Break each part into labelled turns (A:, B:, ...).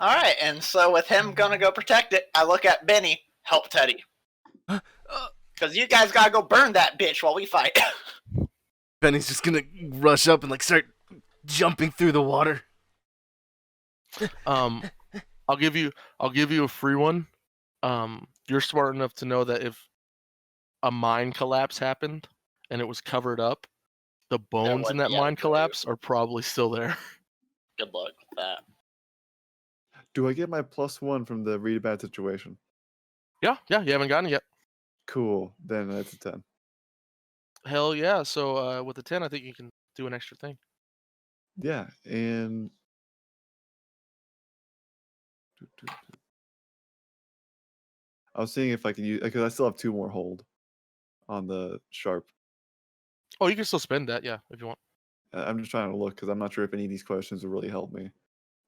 A: All right, and so with him gonna go protect it, I look at Benny, help Teddy. Because you guys gotta go burn that bitch while we fight.
B: Benny's just gonna rush up and like start jumping through the water.
C: I'll give you a free one. You're smart enough to know that if a mine collapse happened and it was covered up, the bones in that mine collapse are probably still there.
A: Good luck with that.
D: Do I get my +1 from the read about situation?
C: Yeah, you haven't gotten it yet.
D: Cool. Then that's a 10.
C: Hell yeah. So with a 10, I think you can do an extra thing.
D: Yeah, and I was seeing if I can use, because I still have 2 more hold on the sharp.
C: Oh, you can still spend that, yeah, if you want.
D: I'm just trying to look because I'm not sure if any of these questions will really help me.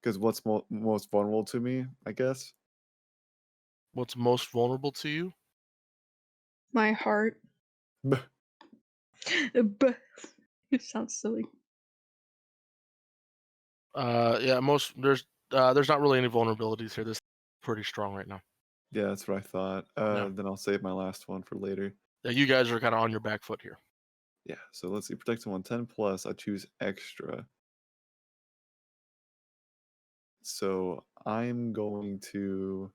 D: Because what's most vulnerable to me, I guess?
C: What's most vulnerable to you?
E: My heart. It sounds silly.
C: Yeah, there's not really any vulnerabilities here. This is pretty strong right now.
D: Yeah, that's what I thought. Then I'll save my last one for later.
C: Yeah, you guys are kind of on your back foot here.
D: Yeah, so let's see. Protect someone 10 plus. I choose extra. So I'm going to.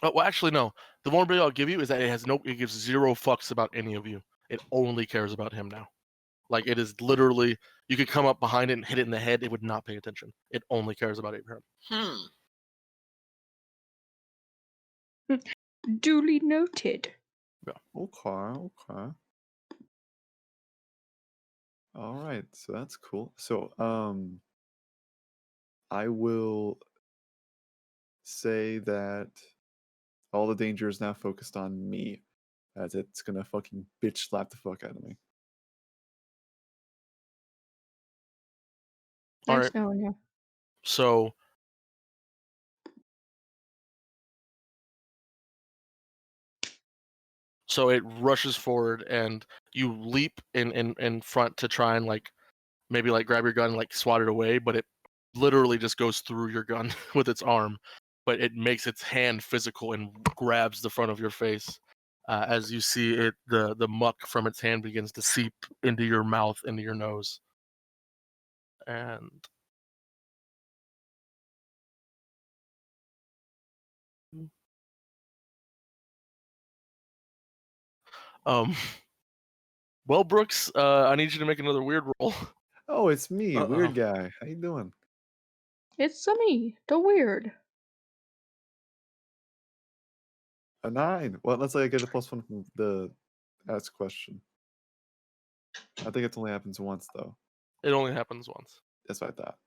C: Oh, well, actually, no. The vulnerability I'll give you is that it gives 0 fucks about any of you. It only cares about him now. Like, it is literally, you could come up behind it and hit it in the head. It would not pay attention. It only cares about Abraham.
E: Duly noted.
C: Yeah.
D: Okay. All right, so that's cool. So I will say that all the danger is now focused on me, as it's gonna fucking bitch slap the fuck out of me.
C: All
E: Nice
C: right.
E: knowing you.
C: So it rushes forward and you leap in front to try and maybe grab your gun and swat it away, but it literally just goes through your gun with its arm, but it makes its hand physical and grabs the front of your face. As you see it, the muck from its hand begins to seep into your mouth, into your nose. And well, Brooks, I need you to make another weird roll.
D: Oh, it's me, weird guy. How you doing?
E: It's me, the weird.
D: A 9. Well, let's say I get a +1 from the ask question. I think it only happens once, though.
C: It only happens once.
D: That's what I thought.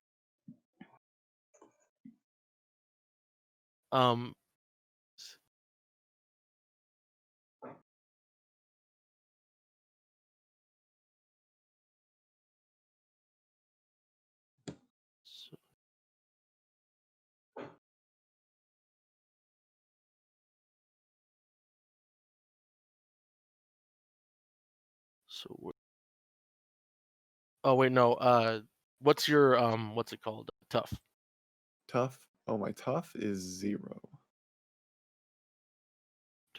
C: So, oh wait, no. What's your what's it called? Tough.
D: Tough? Oh, my tough is 0.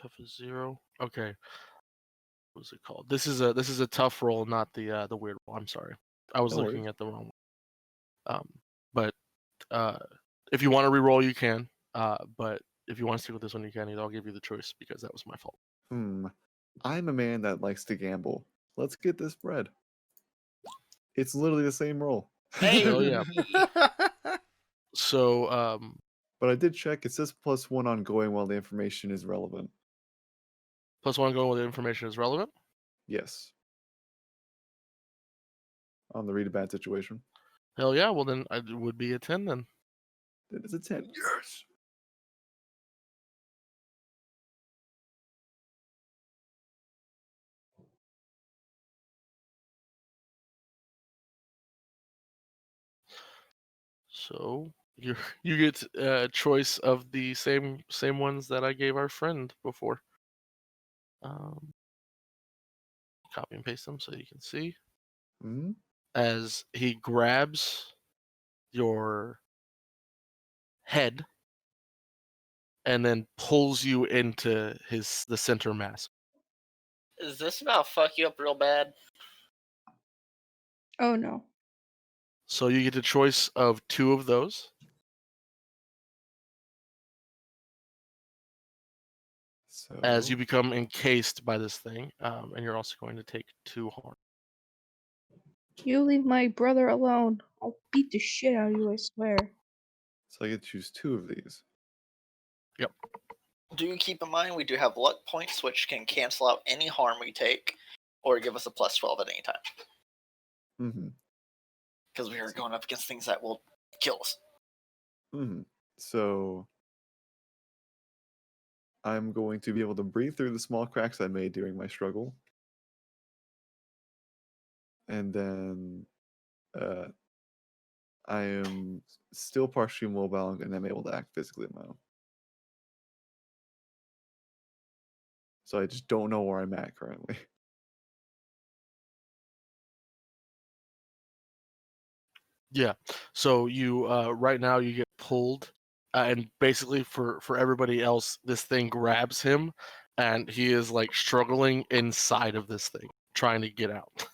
C: Tough is 0. Okay. What's it called? This is a tough roll, not the weird roll. I'm sorry. I was looking at the wrong one. But if you want to re-roll, you can. But if you want to stick with this one, you can. I'll give you the choice because that was my fault.
D: I'm a man that likes to gamble. Let's get this bread. It's literally the same roll.
A: Hey.
C: Hell yeah. So,
D: but I did check. It says +1 ongoing while the information is relevant.
C: +1 ongoing while the information is relevant?
D: Yes. On the read a bad situation.
C: Hell yeah. Well, then it would be a 10 then.
D: Then it's a 10. Yes.
C: So you get a choice of the same ones that I gave our friend before. Copy and paste them so you can see. As he grabs your head and then pulls you into the center mass.
A: Is this about to fuck you up real bad?
E: Oh no.
C: So you get the choice of 2 of those.
D: So
C: As you become encased by this thing, and you're also going to take 2 harm.
E: You leave my brother alone. I'll beat the shit out of you, I swear.
D: I get to choose 2 of these.
A: Do you keep in mind we do have luck points, which can cancel out any harm we take, or give us a plus 12 at any time.
D: Mm-hmm.
A: Because we are going up against things that will kill us.
D: Mm-hmm. So I'm going to be able to breathe through the small cracks I made during my struggle. And then I am still partially mobile and I'm able to act physically on my own. So I just don't know where I'm at currently.
C: Yeah. So you right now you get pulled, and basically for everybody else, this thing grabs him, and he is like struggling inside of this thing, trying to get out.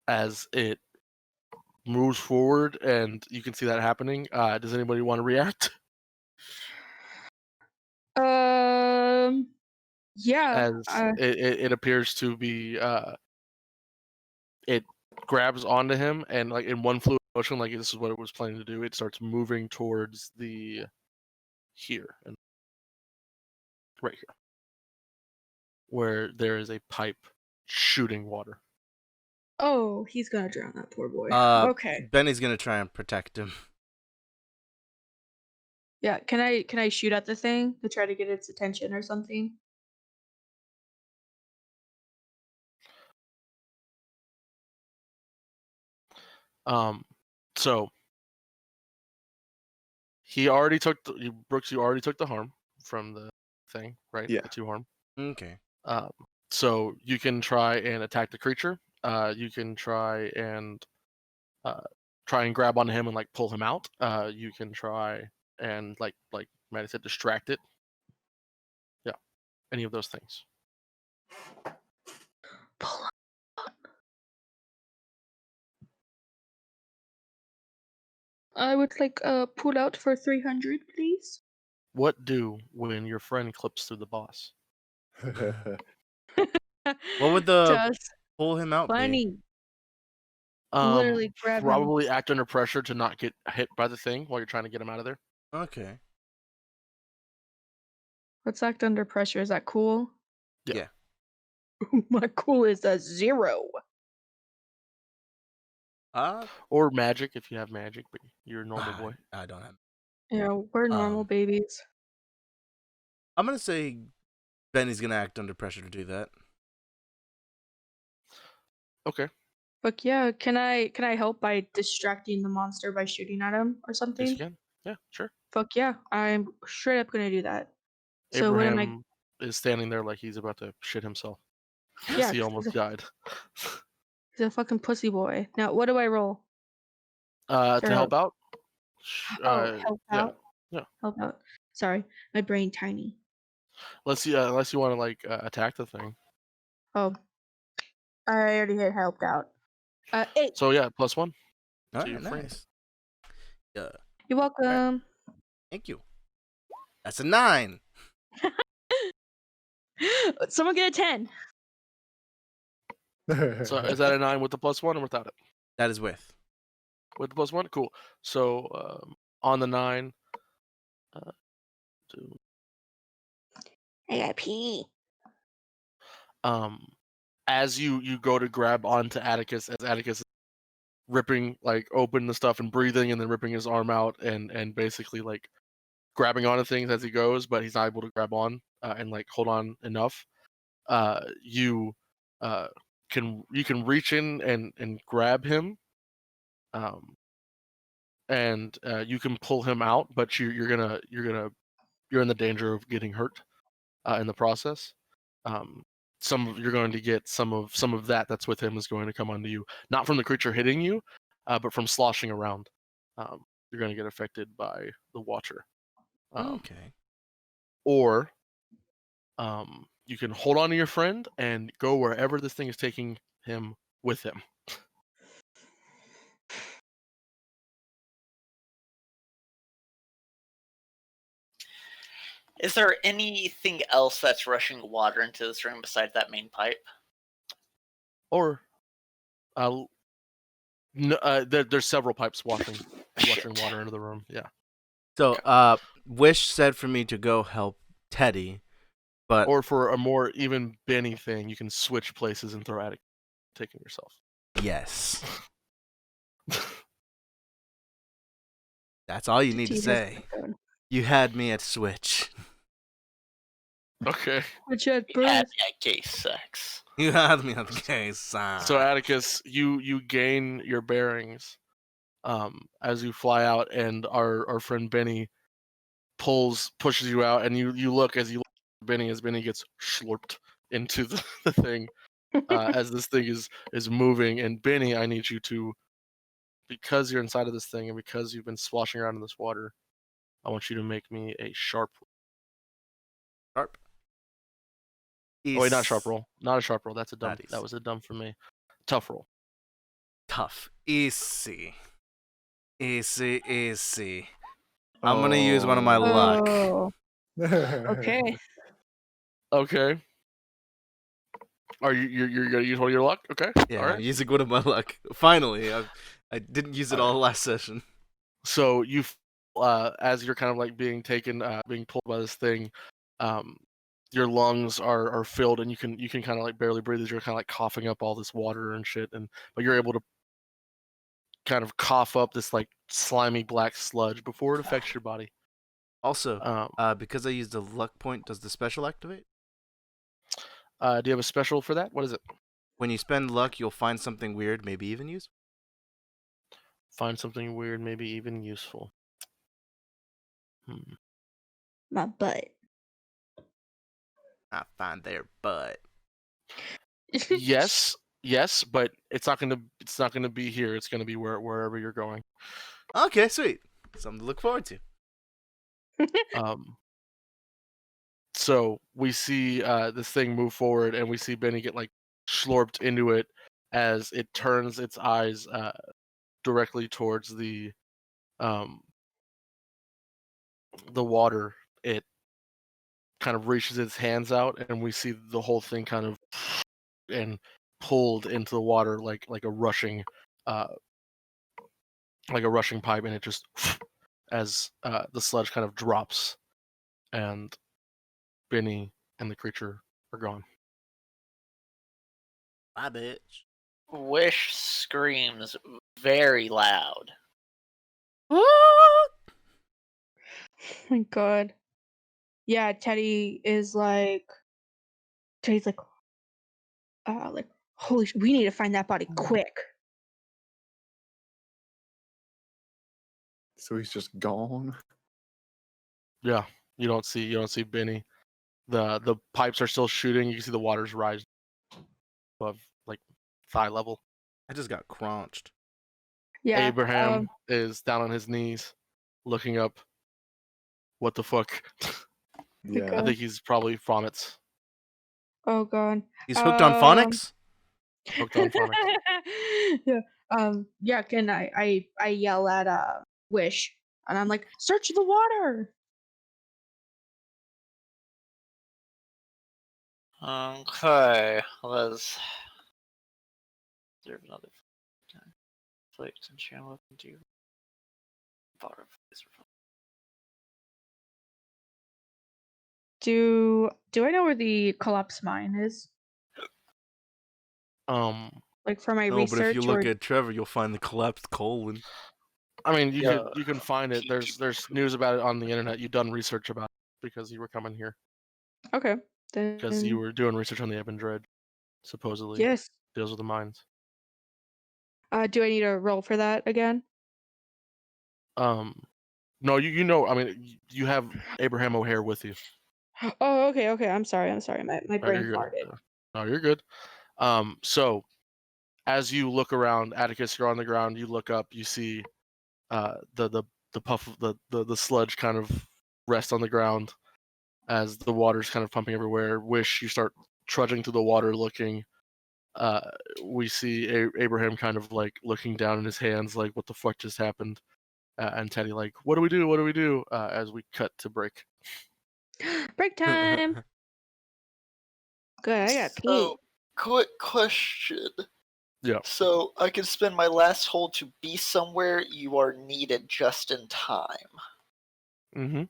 C: As it moves forward, and you can see that happening. Does anybody want to react?
E: Yeah.
C: As it appears to be, it grabs onto him, and like in one fluid motion, like this is what it was planning to do. It starts moving towards the here and right here, where there is a pipe shooting water.
E: Oh, he's gonna drown that poor boy. Okay.
B: Benny's gonna try and protect him.
E: Yeah. Can I shoot at the thing to try to get its attention or something?
C: So he already took Brooks. You already took the harm from the thing, right?
D: Yeah.
C: The 2 harm.
B: Okay.
C: So you can try and attack the creature. You can try and grab onto him and like pull him out. You can try and like Maddie said, distract it. Yeah, any of those things.
E: Pull up. I would like pull out for 300, please.
C: What do when your friend clips through the boss?
B: What would the
E: Just
B: pull him out be?
E: funny. Literally grab him.
C: Probably act under pressure to not get hit by the thing while you're trying to get him out of there.
B: Okay.
E: Let's act under pressure. Is that cool?
C: Yeah.
E: My cool is a 0.
C: Or magic if you have magic, but you're a normal boy.
B: I don't have.
E: Yeah, we're normal babies.
B: I'm gonna say Benny's gonna act under pressure to do that.
C: Okay.
E: Fuck yeah. Can I help by distracting the monster by shooting at him or
C: Yes,
E: something?
C: you can. Yeah, sure.
E: Fuck yeah. I'm straight up gonna do that. So what am I?
C: Abraham is standing there like he's about to shit himself.
E: Yeah,
C: He almost died.
E: he's a fucking pussy boy. Now what do I roll?
C: To
E: Sure,
C: help out.
E: help
C: Yeah.
E: out.
C: Yeah.
E: Help out. Sorry, my brain tiny.
C: Let's see. Unless you want to like attack the thing.
E: Oh, I already had helped out. 8.
C: So yeah, +1
B: All
C: to
B: right,
C: your friend.
B: nice. Yeah.
E: You're welcome.
B: Thank you. That's a 9.
E: Someone get a 10.
C: So is that a 9 with the +1 or without it?
B: That is with.
C: With the +1, cool. So on the 9,
E: I gotta pee.
C: as you go to grab onto Atticus, as Atticus is ripping like open the stuff and breathing, and then ripping his arm out and basically like grabbing onto things as he goes, but he's not able to grab on and like hold on enough. You can reach in and grab him, and you can pull him out, but you're in the danger of getting hurt in the process. You're going to get some of that's with him is going to come onto you, not from the creature hitting you, but from sloshing around. You're you're going to get affected by the water.
B: Okay.
C: Or you can hold on to your friend and go wherever this thing is taking him with him.
A: Is there anything else that's rushing water into this room besides that main pipe?
C: Or there's several pipes washing water into the room. Yeah.
B: So, Wish said for me to go help Teddy, but
C: Or for a more even Benny thing, you can switch places and throw Atticus, taking yourself.
B: yes, that's all you need to say. You had me at switch.
C: Okay.
E: Which had
A: You had
E: birth.
A: me at gay sex.
B: You had me at case.
C: So Atticus, you gain your bearings as you fly out, and our friend Benny pushes you out, and you look as Benny gets slurped into the thing as this thing is moving. And Benny, I need you to, because you're inside of this thing and because you've been sloshing around in this water, I want you to make me a sharp.
B: Sharp.
C: Oh wait, not sharp roll. Not a sharp roll. That's a dumb.
B: That is.
C: That was a dumb for me. Tough roll.
B: Tough. Easy. Easy. I'm gonna use one of my luck.
E: Oh, okay.
C: Okay. Are you're gonna use one of your luck? Okay.
B: Yeah,
C: All right.
B: I'm using one of my luck. Finally, I didn't use it all last session.
C: So you, as you're kind of like being taken, being pulled by this thing, your lungs are filled, and you can kind of like barely breathe as you're kind of like coughing up all this water and shit, but you're able to kind of cough up this like slimy black sludge before it affects your body.
B: Also, because I used a luck point, does the special activate?
C: Do you have a special for that? What is it?
B: When you spend luck, you'll find something weird, maybe even useful.
C: Find something weird, maybe even useful.
E: My butt.
B: I find their butt.
C: Yes, but it's not gonna be here. It's gonna be wherever you're going.
B: Okay, sweet. Something to look forward to.
C: So we see this thing move forward, and we see Benny get like slurped into it as it turns its eyes directly towards the water. It kind of reaches its hands out, and we see the whole thing kind of and pulled into the water like a rushing pipe, and it just as the sludge kind of drops, and Benny and the creature are gone.
B: Bye, bitch.
A: Wish screams very loud.
E: Oh my god. Yeah, Teddy's like, holy we need to find that body quick.
D: So he's just gone.
C: Yeah, you don't see Benny. The pipes are still shooting. You can see the water's rise above like thigh level.
B: I just got crunched.
E: Yeah.
C: Abraham is down on his knees, looking up. What the fuck?
D: Yeah.
C: I think he's probably phonics.
E: Oh god.
B: He's hooked on phonics?
C: Hooked on phonics.
E: Yeah. Yeah, can I yell at Wish, and I'm like, search the water.
A: Okay, let's. There's another. Flicked and channel up into.
E: Do I know where the collapse mine is? Like for my
B: No,
E: research.
B: but if you look
E: or...
B: at Trevor, you'll find the collapsed colon.
C: I mean, you can find it. There's news about it on the internet. You've done research about it because you were coming here.
E: Okay. Then...
C: Because you were doing research on the Ebon Dread, supposedly.
E: Yes.
C: Deals with the mines.
E: Do I need a roll for that again?
C: No, you know. I mean, you have Abraham O'Hare with you.
E: Oh, okay. I'm sorry. My brain
C: You're
E: farted.
C: good. No, you're good. So as you look around, Atticus, you're on the ground. You look up. You see the puff of the sludge kind of rest on the ground as the water's kind of pumping everywhere. Wish, you start trudging through the water looking. We see Abraham kind of like looking down in his hands, like, what the fuck just happened? And Teddy like, what do we do? What do we do? As we cut to break.
E: Break time. Good, I got pee.
A: So, quick question.
C: Yeah.
A: So, I can spend my last hold to be somewhere you are needed just in time.
C: Mm-hmm.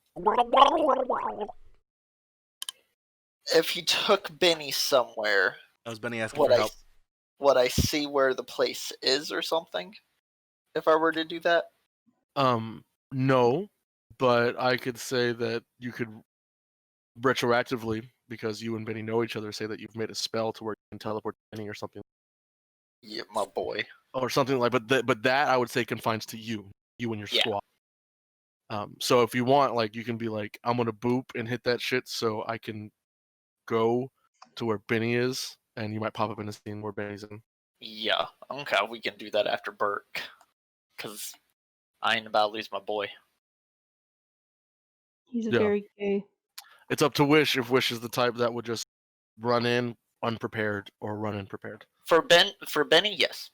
A: If he took Benny somewhere,
B: That was Benny asking
A: would
B: for
A: I,
B: help.
A: would I see where the place is or something? If I were to do that?
C: No, but I could say that you could retroactively, because you and Benny know each other, say that you've made a spell to where you can teleport Benny or something.
A: Yeah, my boy.
C: Or something like, but that I would say confines to you and your
A: Yeah.
C: squad. So if you want, like, you can be like, I'm gonna boop and hit that shit so I can go to where Benny is, and you might pop up in a scene where Benny's in.
A: Yeah, okay, we can do that after Burke. Because I ain't about to lose my boy.
E: He's a
C: Yeah.
E: very gay.
C: It's up to Wish if Wish is the type that would just run in unprepared or run in prepared.
A: For Benny, yes.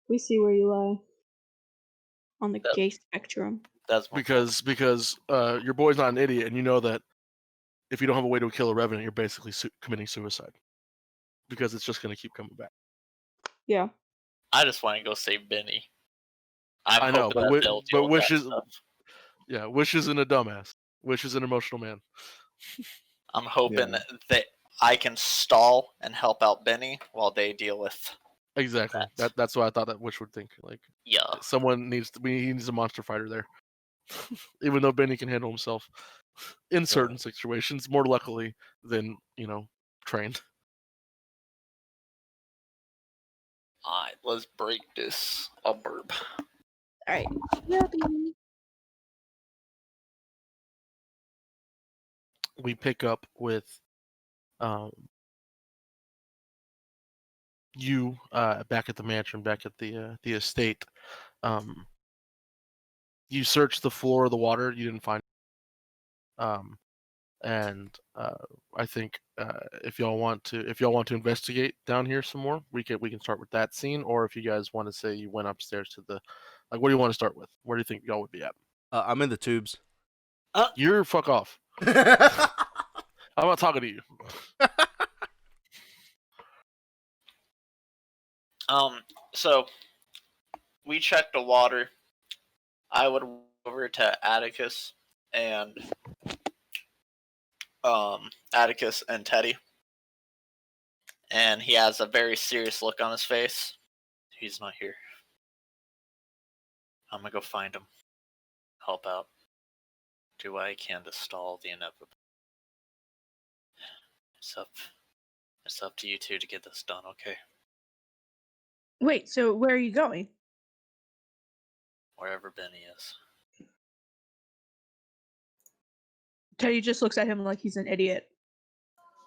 E: We see where you lie on the
A: That-
E: gay spectrum.
A: That's my
C: Because your boy's not an idiot, and you know that if you don't have a way to kill a revenant, you're basically committing suicide, because it's just going to keep coming back.
E: Yeah.
A: I just want to go save Benny. I'm
C: I know,
A: hoping
C: but
A: that they'll deal with
C: Wish
A: that
C: is
A: stuff.
C: Wish isn't a dumbass. Wish is an emotional man.
A: I'm hoping
D: Yeah.
A: that I can stall and help out Benny while they deal with.
C: Exactly.
A: That's-
C: That's what I thought that Wish would think. Like,
A: Yeah.
C: someone he needs a monster fighter there. Even though Benny can handle himself in certain situations, more luckily than trained.
A: Alright, let's break this. A burp.
E: All right. Yeah, baby.
C: We pick up with you back at the mansion, back at the estate. You searched the floor of the water, you didn't find and I think if y'all want to investigate down here some more, we can start with that scene, or if you guys want to say you went upstairs to the, like, what do you want to start with? Where do you think y'all would be at?
B: I'm in the tubes.
C: You're fuck off. I'm not talking to you.
A: So we checked the water. I would go over to Atticus and Teddy. And he has a very serious look on his face. He's not here. I'm gonna go find him. Help out. Do what I can to stall the inevitable. It's up to you two to get this done, okay?
E: Wait, so where are you going?
A: Wherever Benny is.
E: Teddy just looks at him like he's an idiot.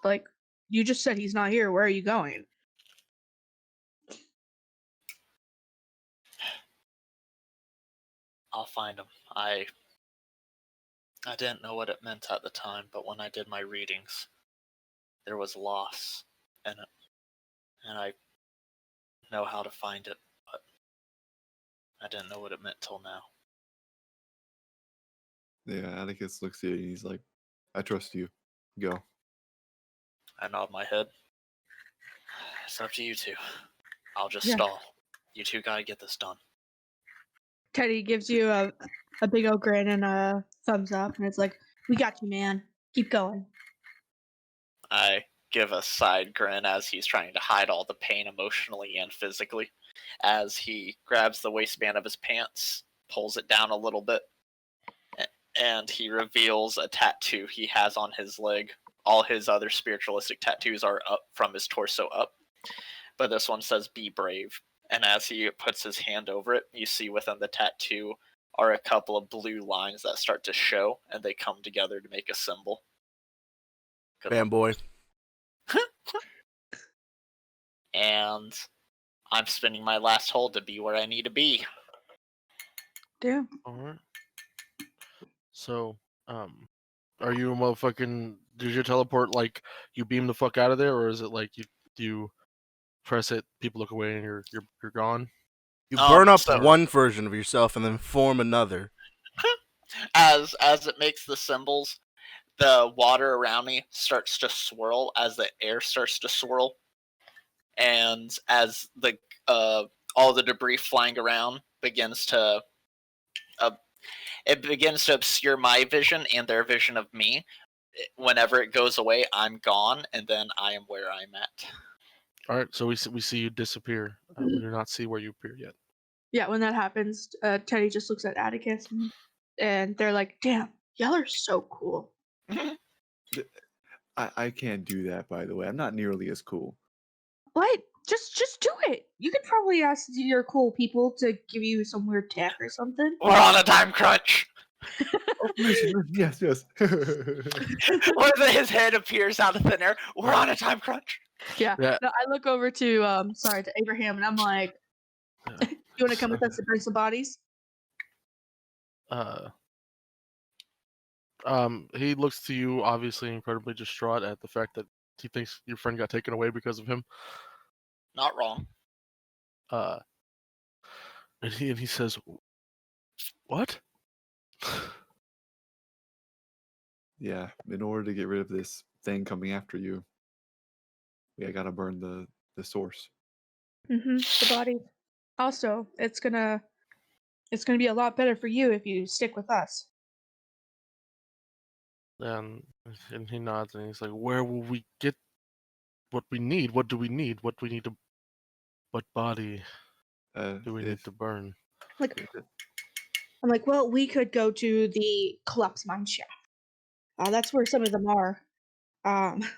E: Like, you just said he's not here. Where are you going?
A: I'll find him. I didn't know what it meant at the time, but when I did my readings, there was loss in it. And I know how to find it, but I didn't know what it meant till now.
D: Yeah, Atticus looks at you and he's like, I trust you. Go.
A: I nod my head. It's up to you two. I'll just
E: Yeah.
A: stall. You two gotta get this done.
E: Teddy gives you a big old grin and a thumbs up, and it's like, we got you, man. Keep going.
A: I give a side grin as he's trying to hide all the pain emotionally and physically. As he grabs the waistband of his pants, pulls it down a little bit, and he reveals a tattoo he has on his leg. All his other spiritualistic tattoos are up from his torso up, but this one says "Be brave." And as he puts his hand over it, you see within the tattoo are a couple of blue lines that start to show, and they come together to make a symbol. Good luck.
B: Fanboy.
A: And I'm spending my last hold to be where I need to be.
E: Damn.
C: All right. So, are you a motherfucking? Does your teleport like you beam the fuck out of there, or is it like you press it, people look away, and you're gone?
B: You burn up
A: So
B: one version of yourself and then form another.
A: as it makes the symbols, the water around me starts to swirl as the air starts to swirl, and as the all the debris flying around begins to it begins to obscure my vision and their vision of me. Whenever it goes away, I'm gone, and then I am where I'm at.
C: All right. So we see you disappear. We do not see where you appear yet.
E: Yeah, when that happens, Teddy just looks at Atticus and they're like, damn, y'all are so cool.
D: I can't do that, by the way. I'm not nearly as cool.
E: What? Just do it. You could probably ask your cool people to give you some weird tech or something.
A: We're on a time crunch.
D: Yes.
A: Or his head appears out of thin air. We're on a time crunch.
E: Yeah.
C: Yeah.
E: No, I look over to to Abraham and I'm like,
C: Yeah.
E: you want to come with us to burn some bodies?
C: He looks to you obviously incredibly distraught at the fact that he thinks your friend got taken away because of him.
A: Not wrong.
C: And he says, "What?"
D: Yeah, in order to get rid of this thing coming after you, I gotta burn the source.
E: The bodies. Also, it's gonna be a lot better for you if you stick with us.
C: And he nods and he's like, "Where will we get what we need? What do we need? What do we need to? What body do we need to burn?"
E: Like, I'm like, well, we could go to the collapse mine shaft. That's where some of them are.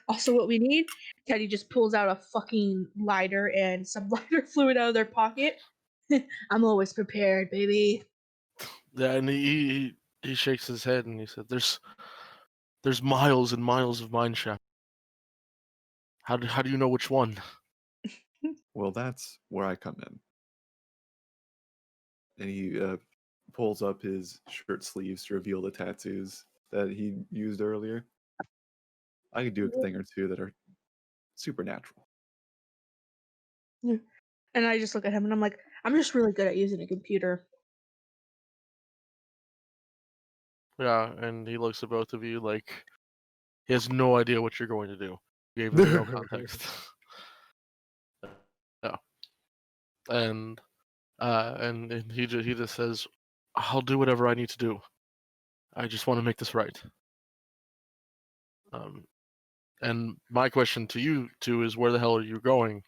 E: Also, what we need, Teddy just pulls out a fucking lighter and some lighter fluid out of their pocket. I'm always prepared, baby.
C: Yeah, and he shakes his head and he said, "There's miles and miles of mine shaft. How do you know which one?"
D: Well, that's where I come in. And he pulls up his shirt sleeves to reveal the tattoos that he used earlier. I could do a thing or two that are supernatural.
E: And I just look at him and I'm like, I'm just really good at using a computer.
C: Yeah, and he looks at both of you like he has no idea what you're going to do. You gave him no context. No. And he just says, "I'll do whatever I need to do. I just want to make this right." And my question to you two is, where the hell are you going?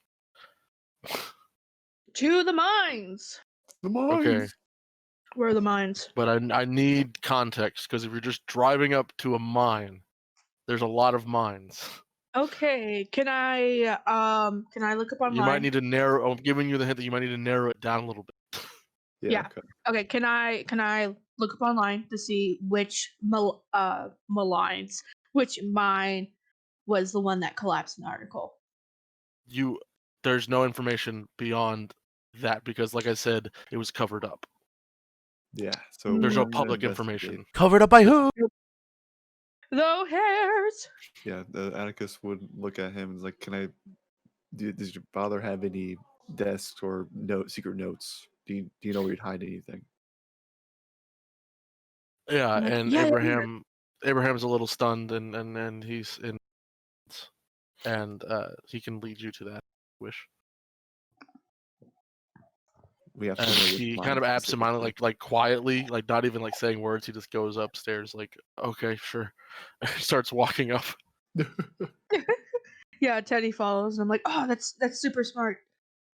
E: To the mines.
D: The mines.
C: Okay,
E: Where are the mines?
C: but I need context because if you're just driving up to a mine, there's a lot of mines.
E: Okay, can I look up online?
C: You might need to narrow. I'm giving you the hint that you might need to narrow it down a little bit.
E: Yeah. Okay, can I look up online to see which which mine was the one that collapsed in the article?
C: There's no information beyond that because, like I said, it was covered up.
D: Yeah, so
C: There's no
D: we're gonna
C: public
D: investigate.
C: information.
B: Covered up by who?
E: The hairs.
D: Yeah, the Atticus would look at him and is like, does your father have any desks or secret notes? Do you know where you'd hide anything?
C: Yeah,
E: I'm like,
C: and
E: yeah,
C: Abraham's a little stunned, and he's in, and he can lead you to that wish.
D: We have to
C: And
D: know which
C: he
D: mine
C: kind of absentmindedly,
D: specifically.
C: like quietly, like not even like saying words. He just goes upstairs, like, "Okay, sure," and starts walking up.
E: Yeah, Teddy follows, and I'm like, oh, that's super smart.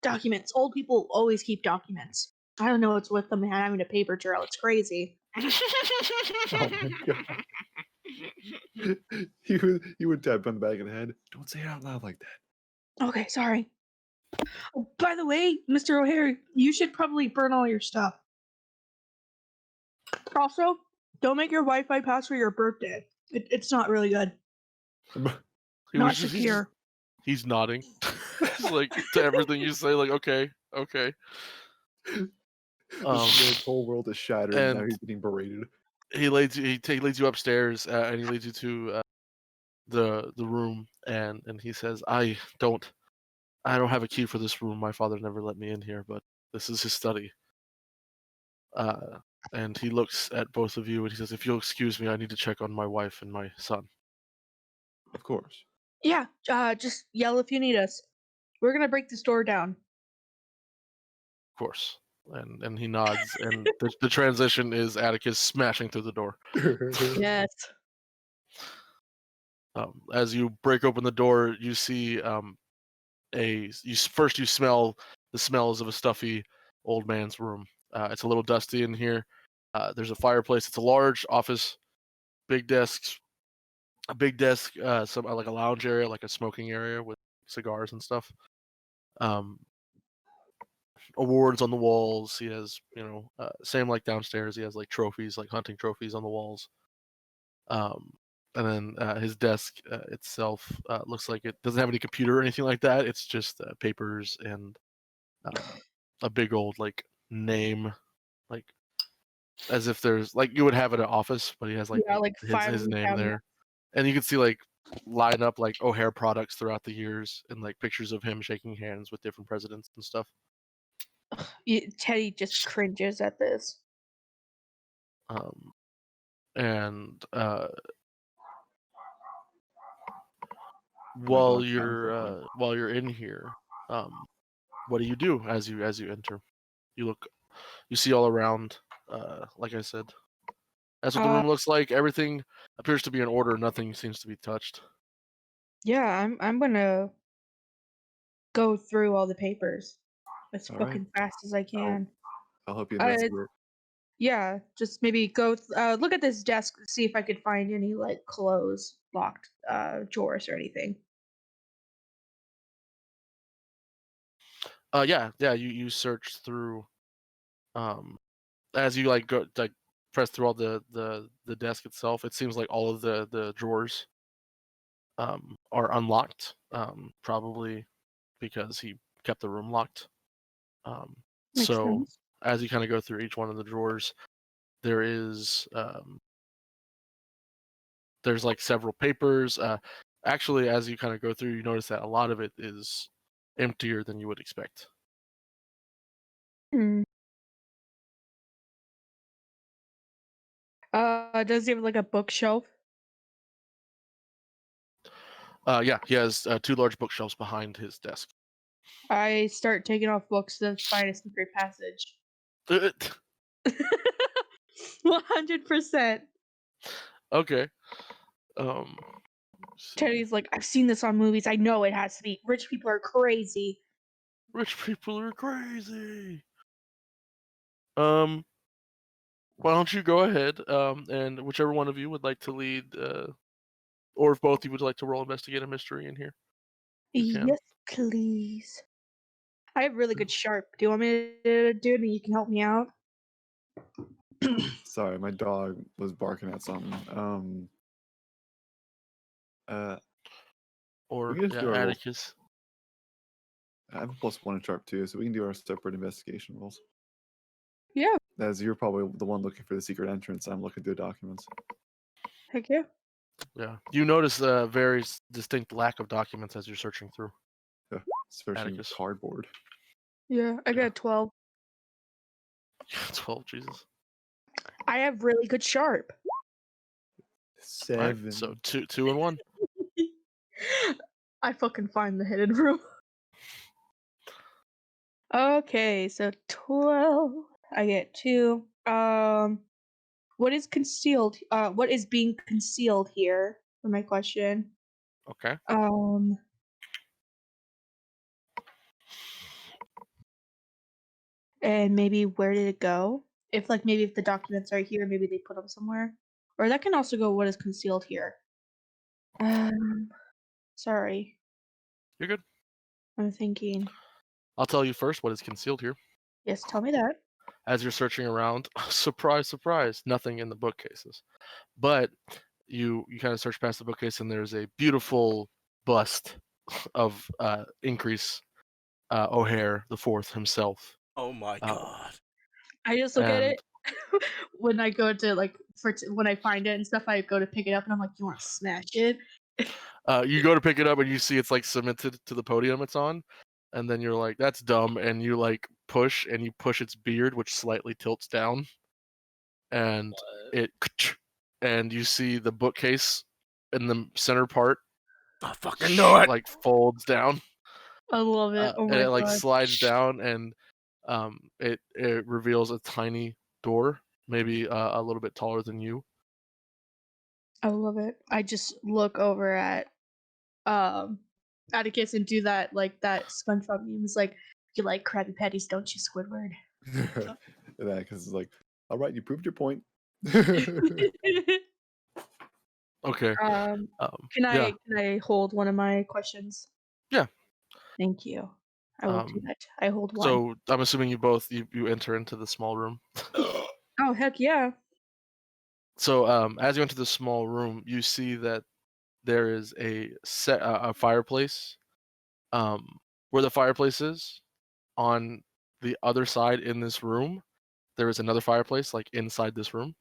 E: Documents. Old people always keep documents. I don't know what's with them having a paper trail. It's crazy.
D: Oh my god. You would tap on the back of the head. Don't say it out loud like that.
E: Okay, sorry. Oh, by the way, Mr. O'Hare, you should probably burn all your stuff. Also, don't make your Wi-Fi password your birthday. It's not really good. Not secure.
C: He's nodding, like to everything you say. Like, okay, Okay.
D: This
C: Um,
D: man's whole world is shattered, and now
C: and
D: he's getting berated.
C: he leads you upstairs, and he leads you to the room, and he says, I don't have a key for this room. My father never let me in here, but this is his study. And he looks at both of you and he says, if you'll excuse me, I need to check on my wife and my son.
D: Of course.
E: Yeah, just yell if you need us. We're gonna break this door down.
C: Of course. And he nods, and the transition is Atticus smashing through the door.
E: Yes.
C: As you break open the door, you see first you smell the smells of a stuffy old man's room. It's a little dusty in here. There's a fireplace. It's a large office, big desks, a big desk, some like a lounge area, like a smoking area with cigars and stuff. Awards on the walls. He has, same like downstairs. He has like trophies, like hunting trophies on the walls. And then his desk itself looks like it doesn't have any computer or anything like that. It's just papers and a big old like name, like as if there's like you would have at an office, but he has like
E: Yeah, like
C: his
E: filing
C: name
E: cabinet.
C: there, and you can see like line up like O'Hare products throughout the years and like pictures of him shaking hands with different presidents and stuff.
E: Teddy just cringes at this.
C: And
D: My
C: while
D: dog's down
C: you're in here, what do you do as you enter? You see all around. Like I said, that's what the room looks like. Everything appears to be in order. Nothing seems to be touched.
E: Yeah, I'm gonna go through all the papers as
D: All
E: fucking fast as I can.
D: I'll help you
E: Uh,
D: investigate.
E: Yeah, just maybe go look at this desk to see if I could find any like closed, locked drawers or anything.
C: Yeah. You search through. As you like go like press through all the desk itself, it seems like all of the drawers are unlocked. Probably because he kept the room locked.
E: Makes
C: So
E: sense.
C: as you kind of go through each one of the drawers, there is there's like several papers. Actually, as you kind of go through, you notice that a lot of it is emptier than you would expect.
E: Hmm. Does he have like a bookshelf?
C: Yeah, he has two large bookshelves behind his desk.
E: I start taking off books to find a secret passage. 100%.
C: Okay.
E: Teddy's like, I've seen this on movies. I know it has to be. Rich people are crazy.
C: Rich people are crazy. Why don't you go ahead, and whichever one of you would like to lead, or if both of you would like to roll investigate a mystery in here, you can.
E: Yes, please. I have really good sharp. Do you want me to do it and you can help me out?
D: Sorry, my dog was barking at something.
C: Or
D: we can just do our rolls.
C: Atticus.
D: I have a +1 in sharp too, so we can do our separate investigation rolls.
E: Yeah.
D: As you're probably the one looking for the secret entrance, I'm looking through documents.
E: Heck yeah.
C: Yeah, you notice a very distinct lack of documents as you're searching through.
D: Yeah, especially
C: Atticus.
D: cardboard.
E: Yeah, I got a 12.
C: 12, Jesus.
E: I have really good sharp.
D: 7.
C: Right, so two and 1.
E: I fucking find the hidden room. Okay, so 12. I get 2. What is concealed? What is being concealed here? For my question.
C: Okay.
E: And maybe where did it go? If the documents are here, maybe they put them somewhere. Or that can also go what is concealed here. Sorry.
C: You're good.
E: I'm thinking.
C: I'll tell you first what is concealed here.
E: Yes, tell me that.
C: As you're searching around, surprise, surprise, nothing in the bookcases. But you kind of search past the bookcase and there's a beautiful bust of Increase O'Hare the Fourth himself.
B: Oh my god.
E: I just look at
C: And
E: it when I go to when I find it and stuff. I go to pick it up and I'm like, "You want to smash it?"
C: you go to pick it up and you see it's like cemented to the podium it's on, and then you're like, "That's dumb," and you like push its beard, which slightly tilts down, and it and you see the bookcase in the center part
B: I fucking know it.
C: like folds down,
E: I love it. Oh
C: and
E: my
C: it like
E: god.
C: slides down, and it reveals a tiny door, maybe a little bit taller than you.
E: I love it. I just look over at Atticus and do that that SpongeBob meme. It's like, "You like Krabby Patties, don't you, Squidward?"
D: That because it's like, all right, you proved your point.
C: Okay.
E: um, can
C: Yeah.
E: I hold one of my questions?
C: Yeah.
E: Thank you. I will do
C: Um,
E: that. I hold one.
C: So I'm assuming you both you enter into the small room.
E: Oh heck yeah!
C: So as you enter the small room, you see that there is a fireplace. Where the fireplace is, on the other side in this room, there is another fireplace like inside this room.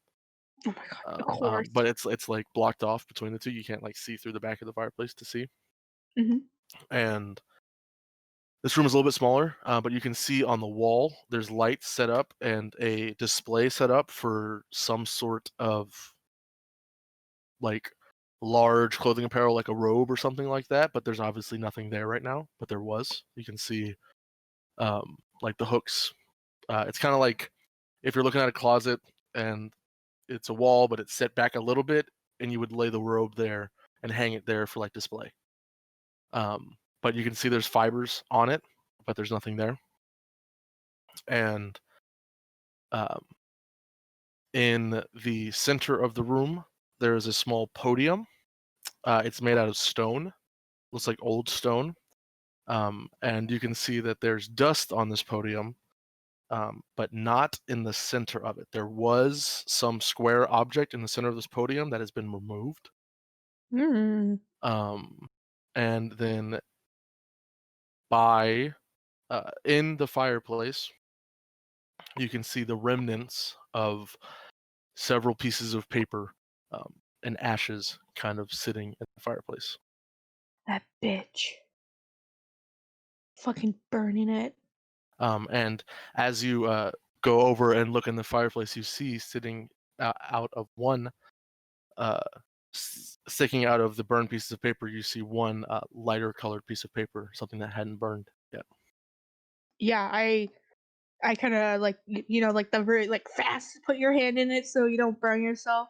E: Oh my god! Of course.
C: But it's like blocked off between the two. You can't like see through the back of the fireplace to see.
E: Mhm.
C: And this room is a little bit smaller, but you can see on the wall there's lights set up and a display set up for some sort of like large clothing apparel, like a robe or something like that. But there's obviously nothing there right now. But there was. You can see like the hooks. It's kind of like if you're looking at a closet and it's a wall, but it's set back a little bit, and you would lay the robe there and hang it there for like display. But you can see there's fibers on it, but there's nothing there. And um, in the center of the room, there is a small podium. It's made out of stone, looks like old stone. And you can see that there's dust on this podium, but not in the center of it. There was some square object in the center of this podium that has been removed.
E: Mm.
C: And then by in the fireplace, you can see the remnants of several pieces of paper and ashes kind of sitting in the fireplace.
E: That bitch. Fucking burning it.
C: And as you go over and look in the fireplace, you see sitting out of one, sticking out of the burned pieces of paper, you see one lighter colored piece of paper, something that hadn't burned yet.
E: Yeah, I kind of like like the very fast. Put your hand in it so you don't burn yourself.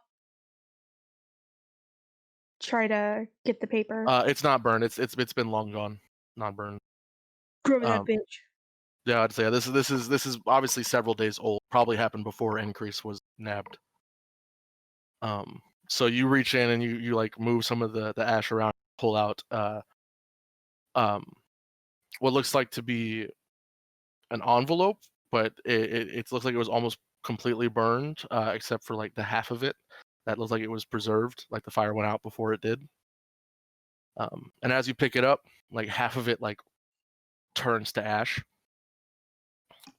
E: Try to get the paper.
C: It's not burned. It's been long gone, not burned.
E: Grab that
C: Um,
E: bitch.
C: yeah, I'd say this is obviously several days old. Probably happened before Increase was nabbed. So you reach in and you like move some of the ash around, pull out what looks like to be an envelope, but it looks like it was almost completely burned, except for like the half of it that looks like it was preserved, like the fire went out before it did. And as you pick it up, like half of it like turns to ash,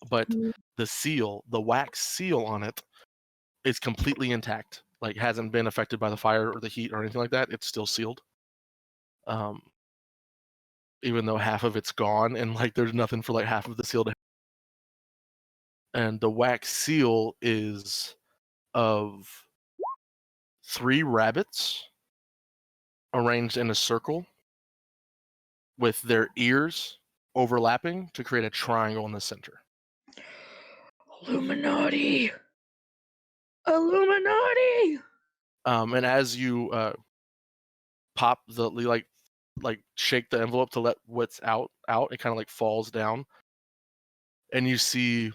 C: but
E: Mm.
C: the wax seal on it is completely intact. Like hasn't been affected by the fire or the heat or anything like that. It's still sealed. Um, even though half of it's gone and like there's nothing for like half of the seal to. And the wax seal is of 3 rabbits arranged in a circle with their ears overlapping to create a triangle in the center.
E: Illuminati. Illuminati.
C: And as you pop like shake the envelope to let what's out, it kind of like falls down, and you see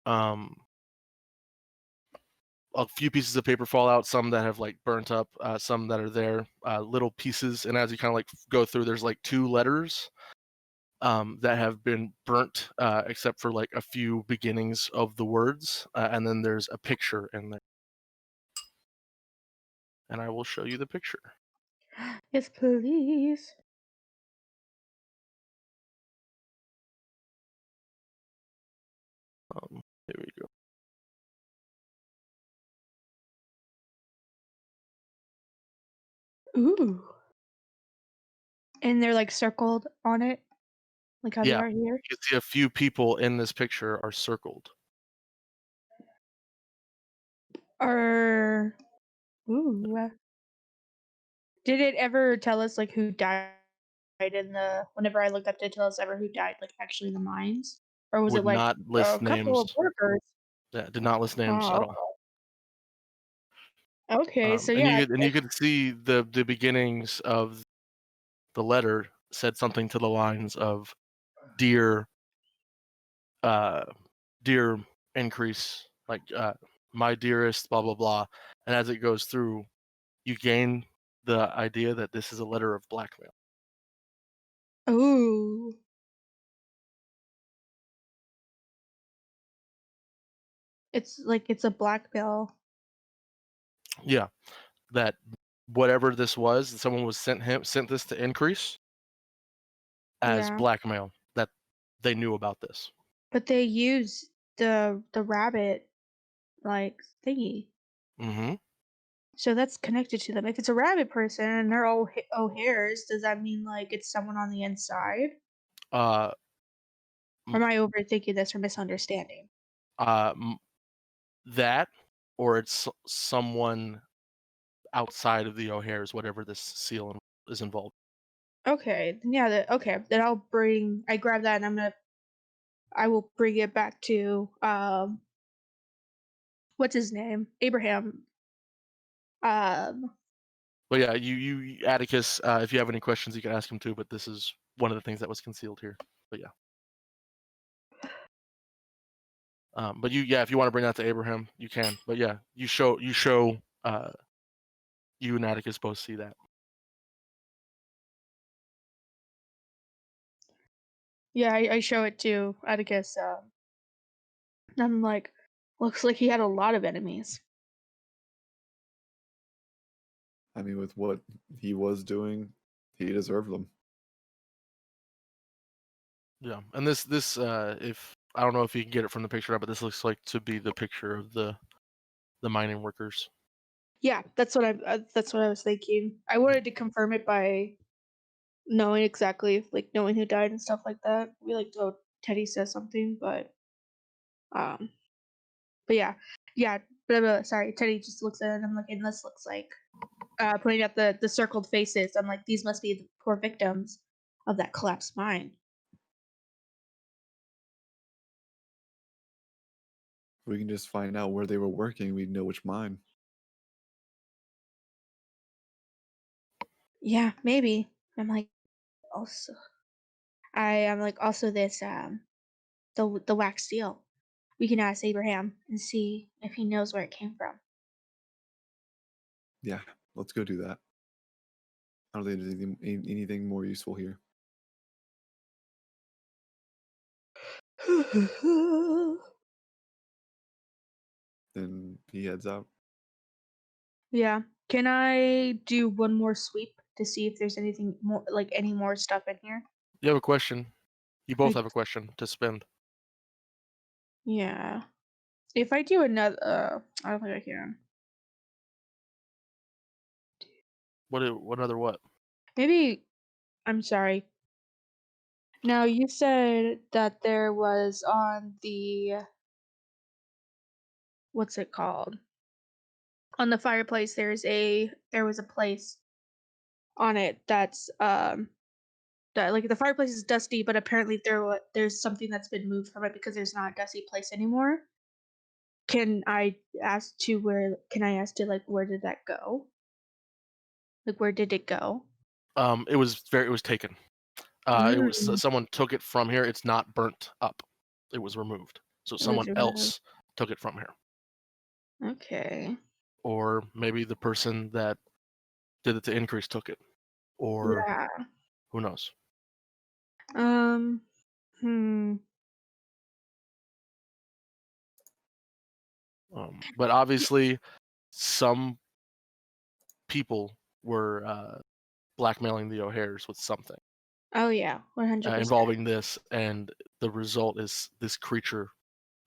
C: a few pieces of paper fall out, some that have like burnt up, some that are there, little pieces. And as you kind of like go through, there's like 2 letters that have been burnt, except for like a few beginnings of the words, and then there's a picture in there. And I will show you the picture.
E: Yes, please.
C: Here we go.
E: Ooh. And they're like circled on it, like how they
C: Yeah.
E: are here.
C: You can see a few people in this picture are circled.
E: Ooh. Did it ever tell us like who died in the? Whenever I looked up, did it tell us ever who died like actually in the mines, or was
C: Would
E: it like
C: not
E: a
C: list
E: couple of
C: names.
E: workers?
C: Yeah, did not list names at
E: Oh,
C: all.
E: okay. So
C: And
E: yeah,
C: you could see the beginnings of the letter said something to the lines of dear dear increase, like my dearest, blah blah blah. And as it goes through, you gain the idea that this is a letter of blackmail.
E: ooh, it's like it's a blackmail.
C: Yeah, that whatever this was, someone was sent this to increase as
E: Yeah,
C: blackmail, that they knew about this.
E: but they use the rabbit like thingy,
C: Mm-hmm.
E: so that's connected to them. If it's a rabbit person and they're all hairs, does that mean like it's someone on the inside?
C: Uh,
E: Or am I overthinking this or misunderstanding?
C: that, or it's someone outside of the O'Hares, whatever this seal is involved.
E: Okay, then yeah, okay, then I grab that and I will bring it back to, what's his name? Abraham. Um,
C: But yeah, you Atticus, if you have any questions, you can ask him too. But this is one of the things that was concealed here. But yeah. But if you want to bring that to Abraham, you can. But yeah, you show you and Atticus both see that.
E: yeah, I show it to Atticus. I'm like, looks like he had a lot of enemies.
D: I mean, with what he was doing, he deserved them.
C: Yeah, and this if I don't know if you can get it from the picture, but this looks like to be the picture of the mining workers.
E: Yeah, that's what I was thinking. I wanted to confirm it by knowing exactly, like knowing who died and stuff like that. We like, oh, Teddy says something, um, but yeah. But sorry, Teddy just looks at it and I'm like, and this looks like, pointing at the circled faces. I'm like, these must be the poor victims of that collapsed mine.
D: If we can just find out where they were working, we'd know which mine.
E: Yeah, maybe. I'm like, also, I am like, also this, the wax seal. We can ask Abraham and see if he knows where it came from.
D: Yeah, let's go do that. I don't think there's anything more useful here. Then he heads out.
E: Yeah. Can I do one more sweep to see if there's anything more, like any more stuff in here?
C: You have a question. You both
E: I-
C: have a question to spend.
E: Yeah. If I do another, I don't think I can.
C: What other what?
E: Maybe, I'm sorry. Now, you said that there was on the, what's it called? On the fireplace, there was a place on it that's, that, like, the fireplace is dusty, but apparently there's something that's been moved from it because there's not a dusty place anymore. Can I ask to, like, where did that go? Like, where did it go?
C: It was taken. It was someone took it from here. It's not burnt up. It was removed. So
E: It was
C: someone
E: removed.
C: else took it from here,
E: Okay.
C: or maybe the person that did it to increase took it, or
E: Yeah.
C: who knows.
E: Um. Hmm.
C: But obviously, some people were blackmailing the O'Hares with something
E: Oh yeah. 100%.
C: involving this, and the result is this creature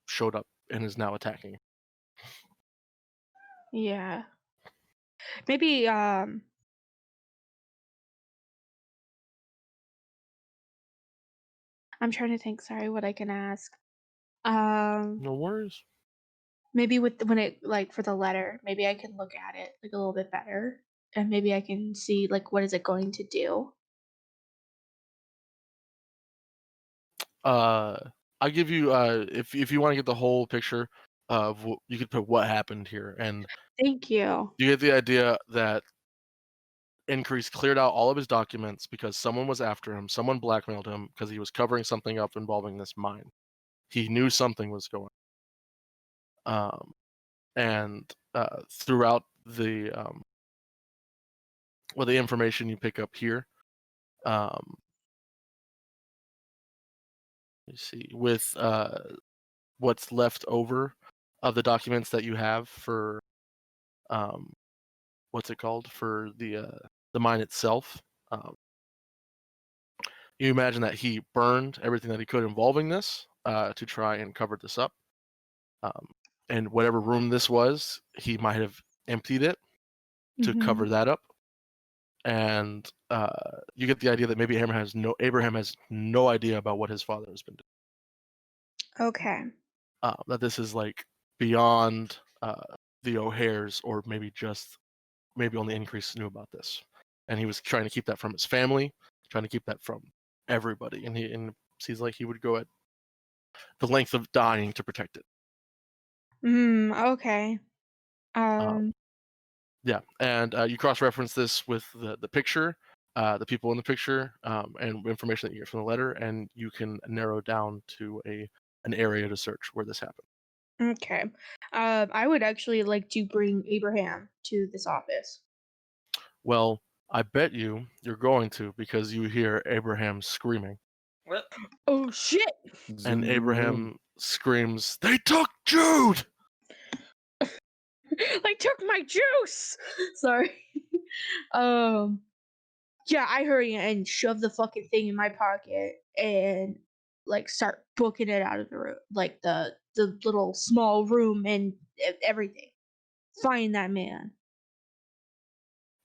C: showed up and is now attacking.
E: Yeah. Maybe I'm trying to think, sorry, what I can ask.
C: No worries.
E: Maybe when it like for the letter, maybe I can look at it like a little bit better and maybe I can see like what is it going to do.
C: I'll give you if you want to get the whole picture of you could put what happened here, and
E: Thank you.
C: you get the idea that Increase cleared out all of his documents because someone was after him. Someone blackmailed him because he was covering something up involving this mine. He knew something was going on. And throughout the the information you pick up here, let me see, with what's left over of the documents that you have for what's it called, for the mine itself. You imagine that he burned everything that he could involving this to try and cover this up. And whatever room this was, he might have emptied it to cover that up. And you get the idea that maybe Abraham has no idea about what his father has been doing.
E: Okay.
C: That this is like beyond the O'Hares, or maybe only Increase knew about this, and he was trying to keep that from his family, trying to keep that from everybody, and he seems like he would go at the length of dying to protect it.
E: Okay.
C: Yeah, and you cross-reference this with the picture, the people in the picture, and information that you get from the letter, and you can narrow down to an area to search where this happened.
E: Okay. I would actually like to bring Abraham to this office.
C: Well, I bet you're going to, because you hear Abraham screaming.
A: What?
E: Oh shit!
C: And
D: Zoom.
C: Abraham screams, "They took Jude!"
E: They took my juice. Sorry. Yeah, I hurry and shove the fucking thing in my pocket and like start booking it out of the room, like the little small room and everything. Find that man.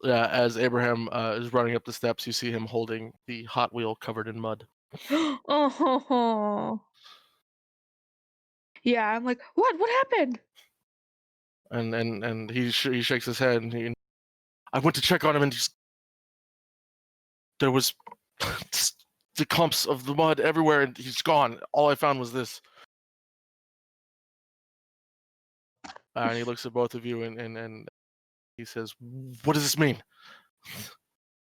C: As Abraham is running up the steps, you see him holding the Hot Wheel covered in mud.
E: Oh. Yeah, I'm like, what? What happened?
C: And he shakes his head, and I went to check on him, and there was the clumps of the mud everywhere, and he's gone. All I found was this. And he looks at both of you, and he says, "What does this mean?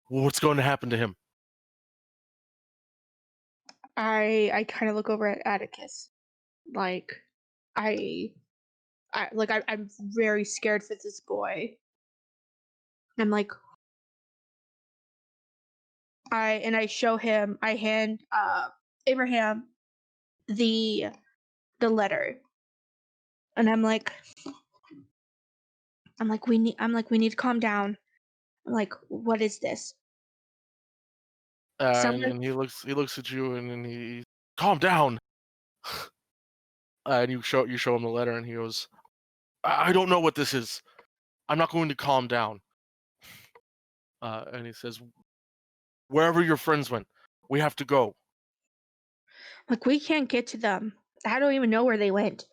C: What's going to happen to him?"
E: I kind of look over at Atticus, like I'm very scared for this boy. I'm like, I show him, I hand Abraham the letter, and I'm like we need to calm down. I'm like, what is this? Someone,
C: And he looks at you, and he, "Calm down." And you show him the letter, and he goes, I don't know what this is. I'm not going to calm down." And he says, "Wherever your friends went, we have to go."
E: like, we can't get to them. I don't even know where they went.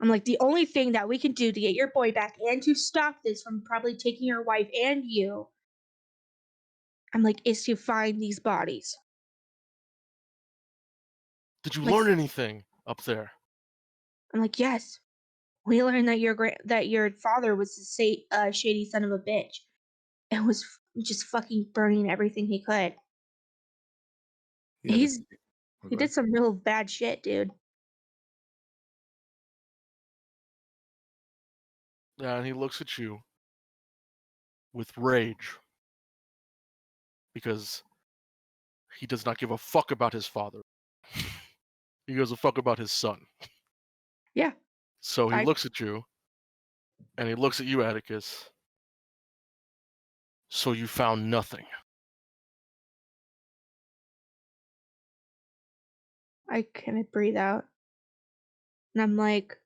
E: I'm like, the only thing that we can do to get your boy back and to stop this from probably taking your wife and you, I'm like, is to find these bodies.
C: "Did you
E: Like,
C: learn anything up there?"
E: I'm like, yes. We learned that your father was a shady son of a bitch, and was just fucking burning everything he could.
D: Yeah,
E: He did some real bad shit, dude.
C: And he looks at you with rage, because he does not give a fuck about his father. He gives a fuck about his son.
E: Yeah.
C: So he
E: I
C: looks at you, and he looks at you, Atticus. "So you found nothing."
E: couldn't breathe out. And I'm like,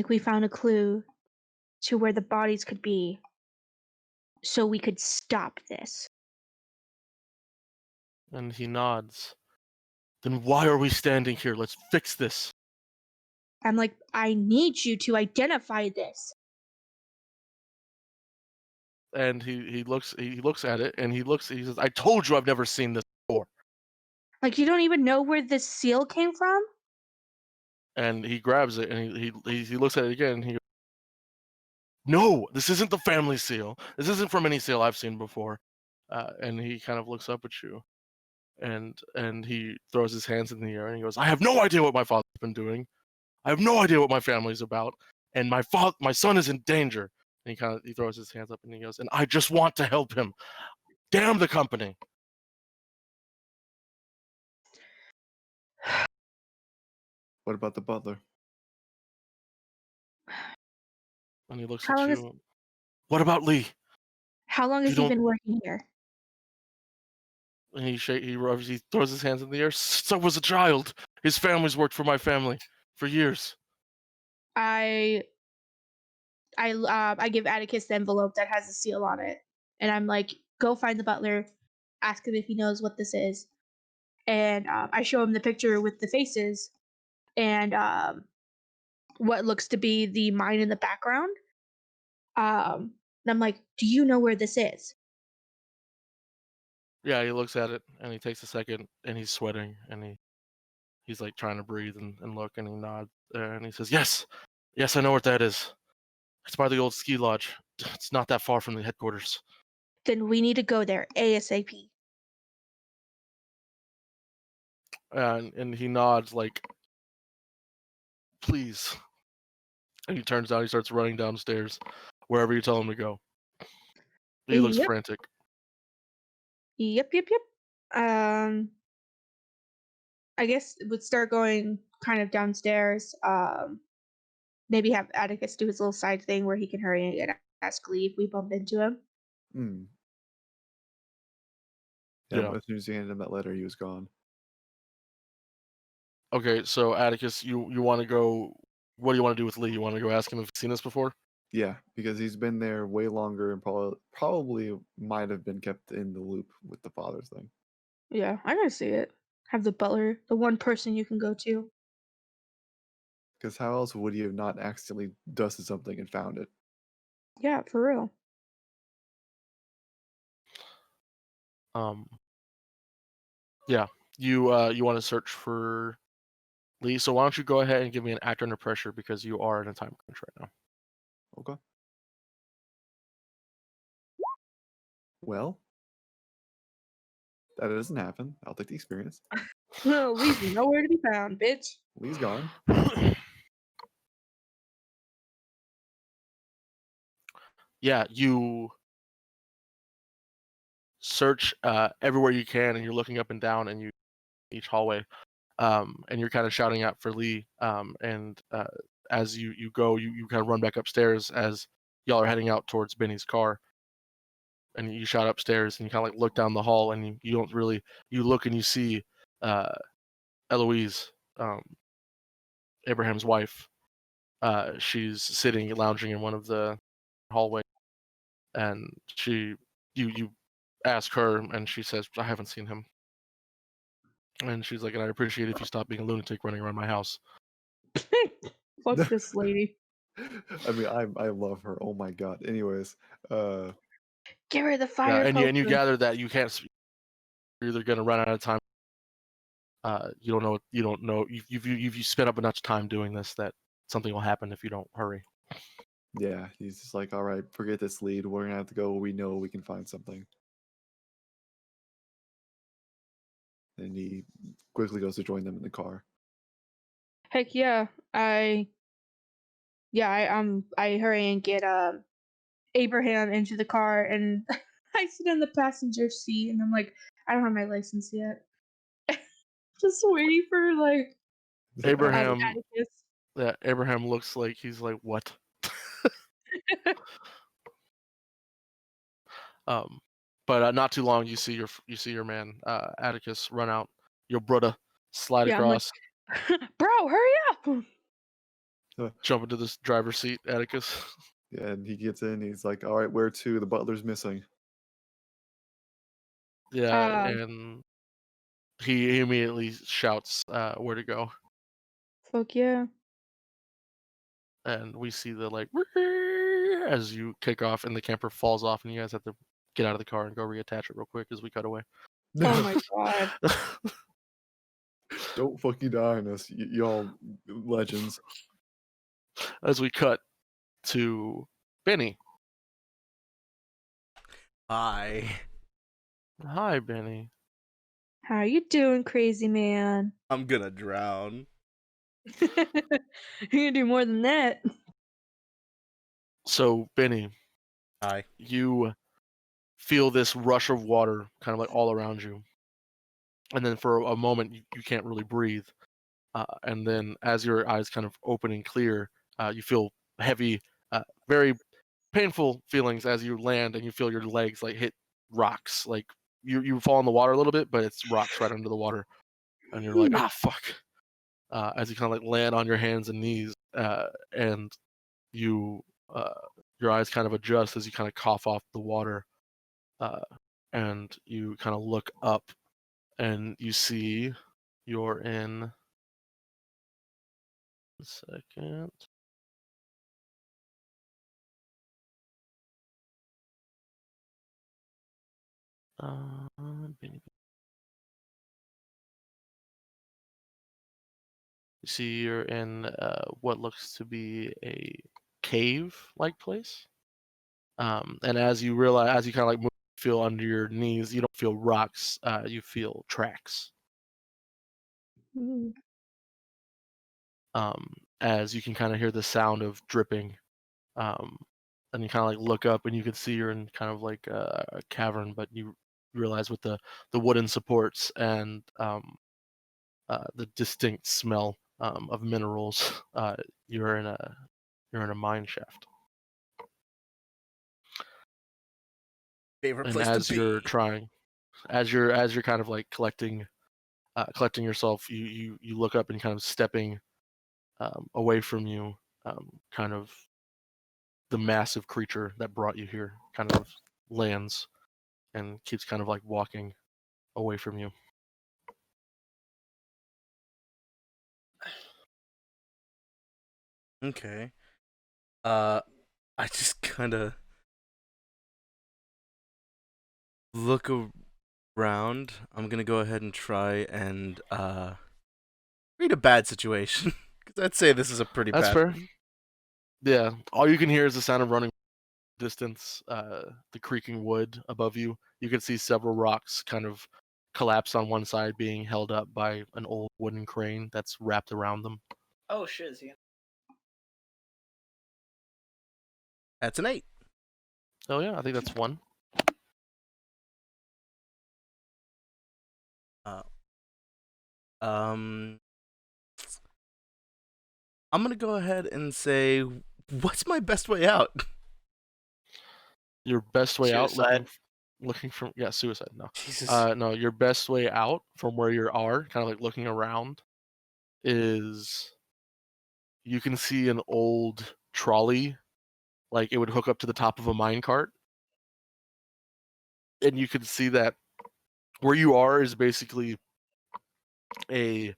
E: we found a clue to where the bodies could be, so we could stop this.
C: And he nods. Then why are we standing here? Let's fix this.
E: I'm like, I need you to identify this.
C: And he looks at it and he says, I told you I've never seen this before.
E: Like, you don't even know where this seal came from?
C: And he grabs it and he looks at it again and he goes, no, this isn't the family seal. This isn't from any seal I've seen before. And he kind of looks up at you and he throws his hands in the air and he goes, I have no idea what my father's been doing. I have no idea what my family's about. And my son is in danger. And he throws his hands up and he goes, and I just want to help him. Damn the company.
D: What about the butler?
C: And he looks
E: How
C: at
E: long
C: you.
E: is-
C: What about Lee?
E: How long
C: You
E: has he
C: don't-
E: been working here?
C: And he throws his hands in the air. So was a child. His family's worked for my family for years.
E: I give Atticus the envelope that has the seal on it, and I'm like, go find the butler, ask him if he knows what this is, and I show him the picture with the faces, and what looks to be the mine in the background. And I'm like, do you know where this is?
C: Yeah, he looks at it and he takes a second and he's sweating and he's like trying to breathe and look and he nods and he says, yes, I know what that is. It's by the old ski lodge. It's not that far from the headquarters.
E: Then we need to go there ASAP.
C: And he nods like, please. And he turns down. He starts running downstairs, wherever you tell him to go. He looks
E: Yep.
C: frantic.
E: Yep. I guess we'd start going kind of downstairs. Maybe have Atticus do his little side thing where he can hurry and ask Lee if we bump into him.
D: Hmm.
C: Yeah.
D: As soon as you handed him that letter, he was gone.
C: Okay, so Atticus, you want to go? What do you want to do with Lee? You want to go ask him if he's seen this before?
D: Yeah, because he's been there way longer and probably might have been kept in the loop with the father's thing.
E: Yeah, I gotta see it. Have the butler, the one person you can go to.
D: Because how else would he have not accidentally dusted something and found it?
E: Yeah, for real.
C: Yeah, you want to search for Lee. So why don't you go ahead and give me an act under pressure because you are in a time crunch right now.
D: Okay. Well, that doesn't happen. I'll take the experience.
E: Lee's nowhere to be found, bitch.
D: Lee's gone.
C: Yeah, you search everywhere you can, and you're looking up and down, and you each hallway, and you're kind of shouting out for Lee. And as you go, you kind of run back upstairs as y'all are heading out towards Benny's car. And you shout upstairs, and you kind of like look down the hall, and you don't really you look and you see Eloise, Abraham's wife. She's sitting, lounging in one of the hallways, and you ask her, and she says, I haven't seen him. And she's like, and I appreciate if you stop being a lunatic running around my house.
E: Fuck this lady.
D: I mean, I love her. Oh my god. Anyways,
E: Give her the
C: Yeah,
E: fire
C: and you
E: poker.
C: gather that you can't. You're either gonna run out of time. You don't know. You don't know. You spent up enough time doing this that something will happen if you don't hurry.
D: yeah, he's just like, all right, forget this lead. We're gonna have to go where we know we can find something. And he quickly goes to join them in the car.
E: Heck yeah. I hurry and get Abraham into the car, and I sit in the passenger seat, and I'm like, I don't have my license yet. Just waiting for like
C: Abraham.
E: Atticus.
C: Yeah, Abraham looks like he's like, what? But not too long, you see your man Atticus run out. Your brother slide
E: Yeah, I'm like,
C: across.
E: Bro, hurry up!
C: Jump into this driver's seat, Atticus.
D: Yeah, and he gets in. He's like, "All right, where to? The butler's missing."
C: Yeah, and he immediately shouts where to go,
E: Fuck yeah.
C: and we see the like as you kick off, and the camper falls off, and you guys have to get out of the car and go reattach it real quick as we cut away.
E: Oh my god.
D: Don't fucking die on us, y'all legends.
C: As we cut to Benny.
B: Hi.
C: Hi, Benny.
E: How you doing, crazy man?
B: I'm gonna drown.
E: You're gonna do more than that.
C: So, Benny,
B: Hi.
C: you feel this rush of water kind of like all around you. And then for a moment, you can't really breathe. And then as your eyes kind of open and clear, you feel heavy, very painful feelings as you land and you feel your legs like hit rocks. Like you fall in the water a little bit, but it's rocks right under the water. And you're like, ah, fuck. As you kind of like land on your hands and knees, and you your eyes kind of adjust as you kind of cough off the water, and you kind of look up and you see you're in a second. You see you're in what looks to be a cave-like place. And as you realize, as you kind of like move, feel under your knees, you don't feel rocks, you feel tracks.
E: Ooh.
C: As you can kind of hear the sound of dripping, and you kind of like look up and you can see you're in kind of like a cavern, but you realize with the wooden supports and the distinct smell of minerals, you're in a mine shaft.
B: Favorite
C: And
B: place
C: as
B: to
C: you're
B: be.
C: trying, as you're kind of like collecting yourself, you look up and kind of stepping away from you, kind of the massive creature that brought you here kind of lands and keeps kind of like walking away from you.
B: Okay. I just kind of look around. I'm gonna go ahead and try and read a bad situation. Because I'd say this is a pretty
C: That's
B: bad
C: fair.
B: one.
C: Yeah, all you can hear is the sound of running distance, the creaking wood above you. You can see several rocks kind of collapse on one side, being held up by an old wooden crane that's wrapped around them.
A: Oh shiz, yeah.
B: That's an 8.
C: Oh yeah, I think that's one.
B: Uh, um, I'm gonna go ahead and say, what's my best way out?
C: Your best way out,
A: Suicide.
C: looking from suicide. No,
B: Jesus.
C: no. Your best way out from where you are, kind of like looking around, is you can see an old trolley, like it would hook up to the top of a mine cart, and you can see that where you are is basically a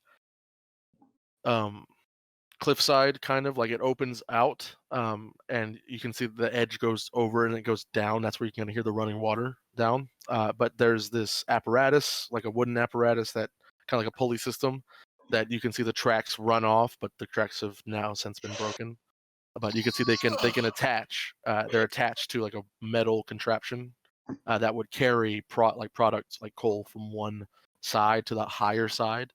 C: cliffside, kind of like it opens out, and you can see the edge goes over and it goes down. That's where you can hear the running water down. But there's this apparatus, like a wooden apparatus that kind of like a pulley system that you can see the tracks run off, but the tracks have now since been broken. But you can see they can attach. They're attached to like a metal contraption that would carry products like coal from one side to the higher side.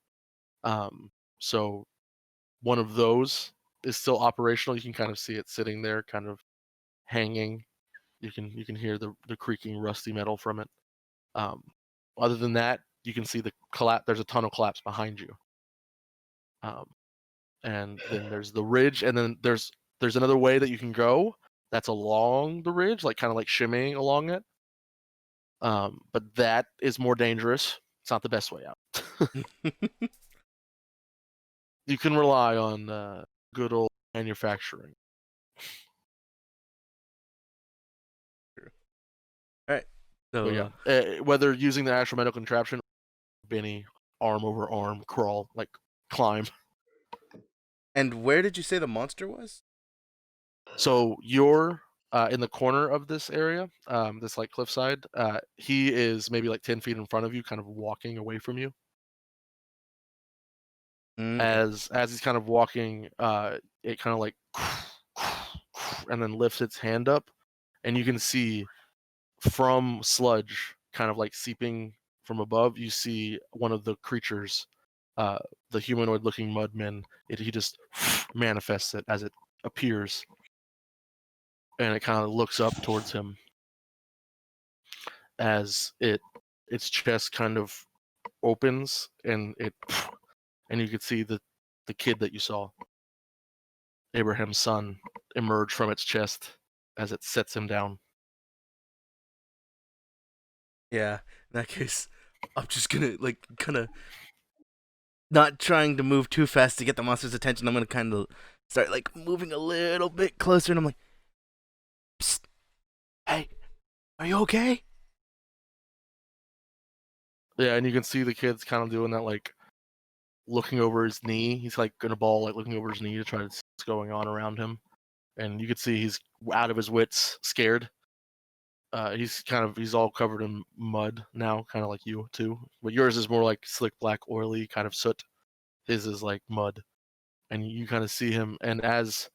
C: So one of those is still operational. You can kind of see it sitting there, kind of hanging. You can hear the creaking rusty metal from it. Other than that, you can see the collapse. There's a tunnel collapse behind you. And then there's the ridge, and then there's another way that you can go that's along the ridge, like kind of like shimmying along it. But that is more dangerous. It's not the best way out. You can rely on good old manufacturing.
B: All right. So
C: But yeah, whether using the actual medical contraption, Benny, arm over arm, crawl, like climb.
B: and where did you say the monster was?
C: So you're in the corner of this area, this like cliffside. He is maybe like 10 feet in front of you, kind of walking away from you.
B: Okay.
C: As he's kind of walking, it kind of like and then lifts its hand up, and you can see from sludge kind of like seeping from above, you see one of the creatures, the humanoid looking mudman. He just manifests it as it appears, and it kind of looks up towards him as its chest kind of opens, and you could see the kid that you saw, Abraham's son, emerge from its chest as it sets him down.
B: Yeah. In that case, I'm just gonna like kind of not trying to move too fast to get the monster's attention. I'm gonna kind of start like moving a little bit closer, and I'm like, "Psst, hey, are you okay?"
C: Yeah, and you can see the kid's kind of doing that, like looking over his knee. He's like in a ball, like looking over his knee to try to see what's going on around him. And you can see he's out of his wits, scared. He's all covered in mud now, kind of like you too. But yours is more like slick black, oily kind of soot. His is like mud, and you kind of see him. And as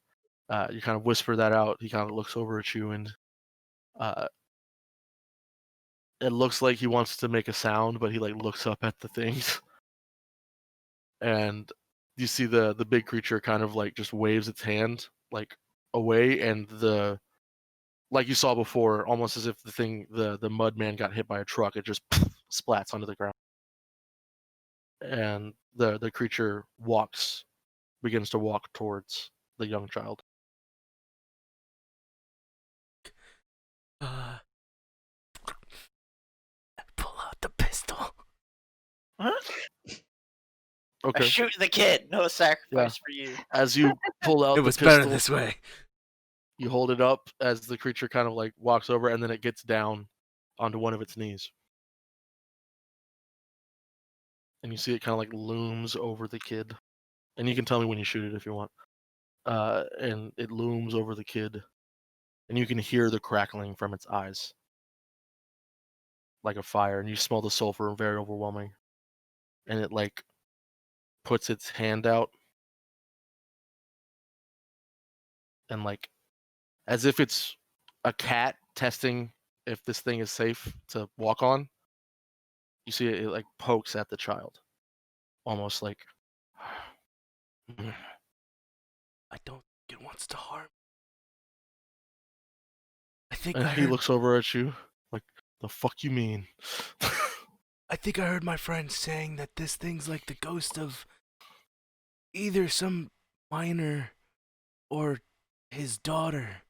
C: you kind of whisper that out, he kind of looks over at you, and it looks like he wants to make a sound, but he like looks up at the things, and you see the big creature kind of like just waves its hand like away, and the like you saw before, almost as if the mud man got hit by a truck, it just splats onto the ground, and the creature begins to walk towards the young child.
B: Pull out the pistol.
A: Huh?
C: Okay.
A: Shoot the kid. No sacrifice for you.
C: As you pull out
B: It
C: the
B: was
C: pistol,
B: better this way.
C: you hold it up as the creature kind of like walks over, and then it gets down onto one of its knees. And you see it kind of like looms over the kid. And you can tell me when you shoot it if you want. And it looms over the kid. And you can hear the crackling from its eyes, like a fire. And you smell the sulfur, very overwhelming. And it like puts its hand out. And like, as if it's a cat testing if this thing is safe to walk on, you see it like pokes at the child. Almost like,
B: I don't think it wants to harm. I think
C: and
B: I
C: he
B: heard,
C: looks over at you like, the fuck you mean?
B: I think I heard my friend saying that this thing's like the ghost of either some miner or his daughter.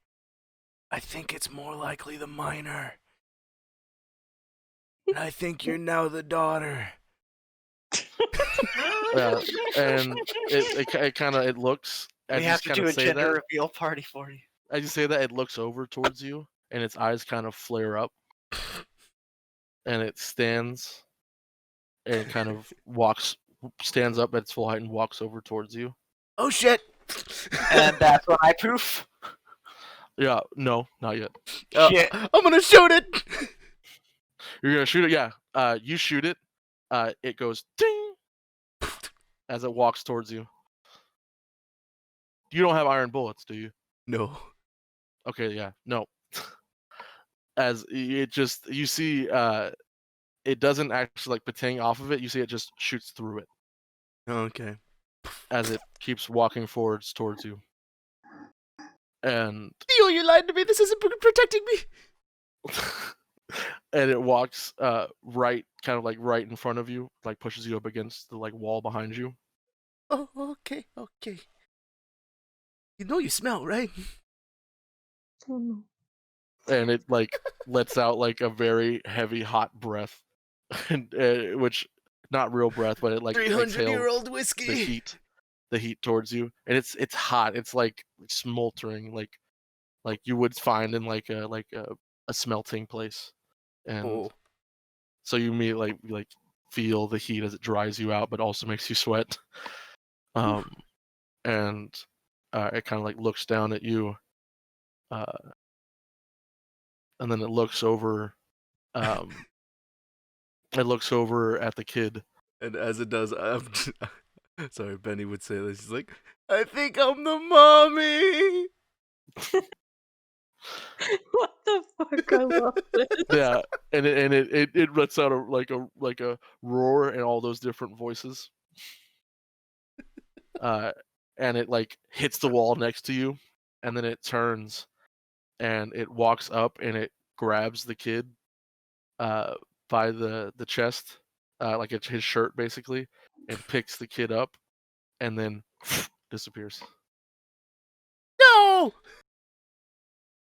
B: I think it's more likely the miner. And I think you're now the daughter.
C: Yeah, and it kind of looks.
A: We have to do a gender reveal party for you.
C: As you say that, it looks over towards you, and its eyes kind of flare up, and it stands, and kind of stands up at its full height and walks over towards you.
B: Oh shit!
A: And that's when I poof.
C: Yeah, no, not yet.
A: Shit.
B: I'm gonna shoot it!
C: You're gonna shoot it, yeah. You shoot it. It goes ding as it walks towards you. You don't have iron bullets, do you?
B: No.
C: Okay, yeah, no. As it just, you see, it doesn't actually like patang off of it. You see, it just shoots through it
B: Okay.
C: as it keeps walking forwards towards you. And
B: Theo, you lied to me. This isn't protecting me.
C: and it walks right, kind of like right in front of you, like pushes you up against the like wall behind you.
B: Oh, okay. You know you smell, right?
E: Oh, no.
C: And it like lets out like a very heavy hot breath, and which not real breath, but it like exhales
B: 300-year-old
C: the
B: whiskey.
C: heat the heat towards you, and it's hot. It's like smoldering, like you would find in like a smelting place, and
B: Oh.
C: so you immediately like feel the heat as it dries you out, but also makes you sweat. And it kind of like looks down at you, and then it looks over. It looks over at the kid.
B: And as it does, sorry, Benny would say this. He's like, I think I'm the mommy.
E: What the fuck? I love this.
C: Yeah, and it lets out like a roar in all those different voices. And it like hits the wall next to you, and then it turns and it walks up and it grabs the kid by the chest, like his shirt basically, and picks the kid up, and then disappears.